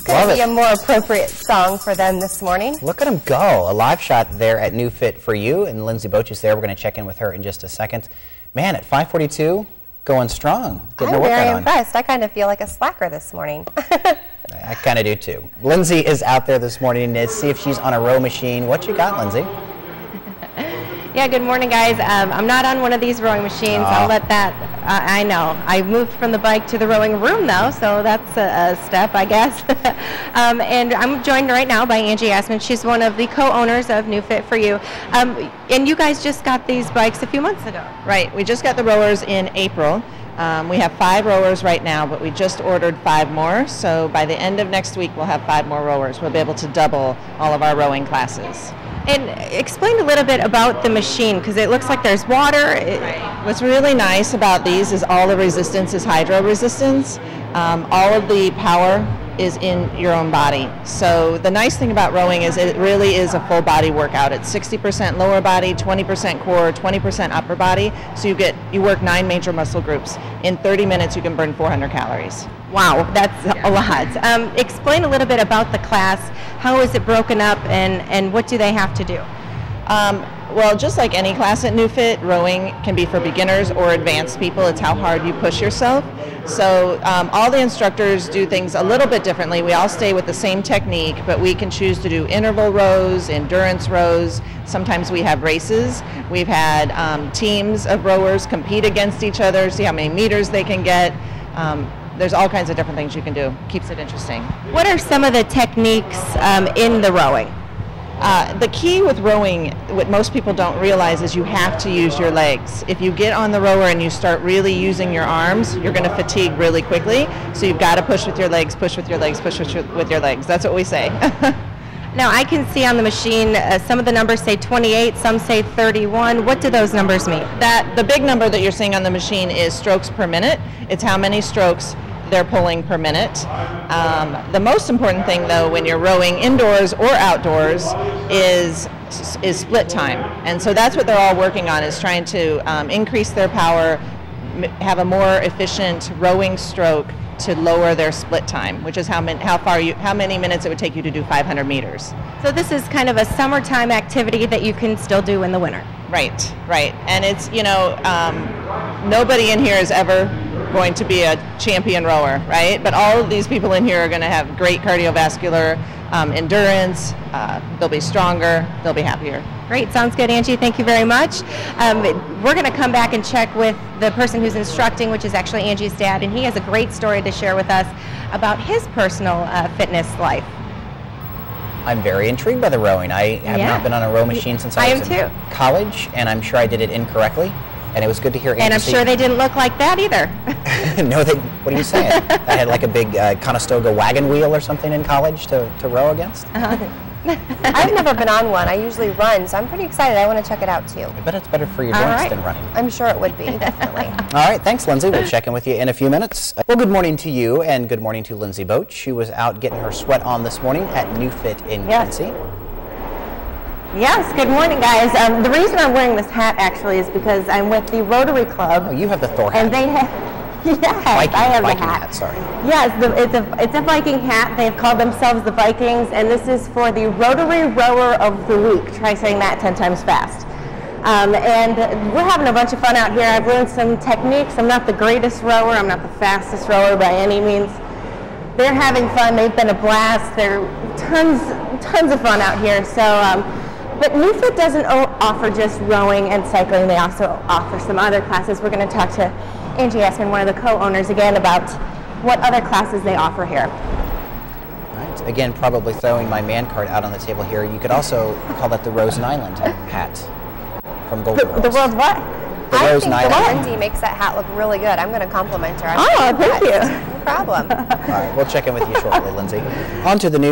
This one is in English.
Could be a more appropriate song for them this morning. Look at them go. A live shot there at NuFit For You, and Lindsay Boach is there. We're going to check in with her in just a second. Man, at 5:42, going strong. Getting I'm very impressed. I kind of feel like a slacker this morning. I kind of do too. Lindsay is out there this morning to see if she's on a row machine. What you got, Lindsay? Yeah, good morning, guys. I'm not on one of these rowing machines. I'll let that, I know. I moved from the bike to the rowing room, though, so that's a step, I guess. And I'm joined right now by Angie Assman. She's one of the co-owners of NuFit For You. And you guys just got these bikes a few months ago. Right. We just got the rowers in April. We have 5 rowers right now, but we just ordered 5 more. So by the end of next week, we'll have 5 more rowers. We'll be able to double all of our rowing classes. And explain a little bit about the machine, because it looks like there's water. Right. What's really nice about these is all the resistance is hydro resistance. All of the power is in your own body. So the nice thing about rowing is it really is a full body workout. It's 60% lower body, 20% core, 20% upper body. So you work 9 major muscle groups. In 30 minutes you can burn 400 calories. Wow, that's a lot. Explain a little bit about the class. How is it broken up, and what do they have to do? Well, just like any class at NuFit, rowing can be for beginners or advanced people. It's how hard you push yourself. So all the instructors do things a little bit differently. We all stay with the same technique, but we can choose to do interval rows, endurance rows. Sometimes we have races. We've had teams of rowers compete against each other, see how many meters they can get. There's all kinds of different things you can do. Keeps it interesting. What are some of the techniques in the rowing? The key with rowing, what most people don't realize, is you have to use your legs. If you get on the rower and you start really using your arms, you're going to fatigue really quickly. So you've got to push with your legs, push with your legs, push with your legs. That's what we say. Now, I can see on the machine some of the numbers say 28, some say 31. What do those numbers mean? The big number that you're seeing on the machine is strokes per minute. It's how many strokes they're pulling per minute. The most important thing, though, when you're rowing indoors or outdoors is split time. And so that's what they're all working on, is trying to increase their power, have a more efficient rowing stroke to lower their split time, which is how many minutes it would take you to do 500 meters. So this is kind of a summertime activity that you can still do in the winter. Right, right. And it's, nobody in here is ever going to be a champion rower, right? But all of these people in here are going to have great cardiovascular endurance. They'll be stronger. They'll be happier. Great. Sounds good, Angie. Thank you very much. We're going to come back and check with the person who's instructing, which is actually Angie's dad, and he has a great story to share with us about his personal fitness life. I'm very intrigued by the rowing. I have not been on a row machine since I was in college, and I'm sure I did it incorrectly. And it was good to hear Angie. And I'm sure they didn't look like that either. No, what are you saying? I had like a big Conestoga wagon wheel or something in college to row against? I've never been on one. I usually run, so I'm pretty excited. I want to check it out too. I bet it's better for your joints than running. I'm sure it would be, definitely. All right, thanks, Lindsay. We'll check in with you in a few minutes. Well, good morning to you, and good morning to Lindsay Boach. She was out getting her sweat on this morning at NuFit in Quincy. Yes, good morning, guys. The reason I'm wearing this hat, actually, is because I'm with the Rotary Club. Oh, you have the Thor hat. And they have, yes, I have the hat. Sorry. Yes, it's a Viking hat. They've called themselves the Vikings, and this is for the Rotary Rower of the Week. Try saying that 10 times fast. And we're having a bunch of fun out here. I've learned some techniques. I'm not the greatest rower. I'm not the fastest rower by any means. They're having fun. They've been a blast. There are tons of fun out here. So. But NuFit doesn't offer just rowing and cycling. They also offer some other classes. We're going to talk to Angie Assman, one of the co-owners, again about what other classes they offer here. Right. Again, probably throwing my man card out on the table here. You could also call that the Rosen Island hat from Golden Girls. The world what? I think that Lindsay makes that hat look really good. I'm going to compliment her. Oh, thank you. No problem. All right, we'll check in with you shortly, Lindsay. On to the news.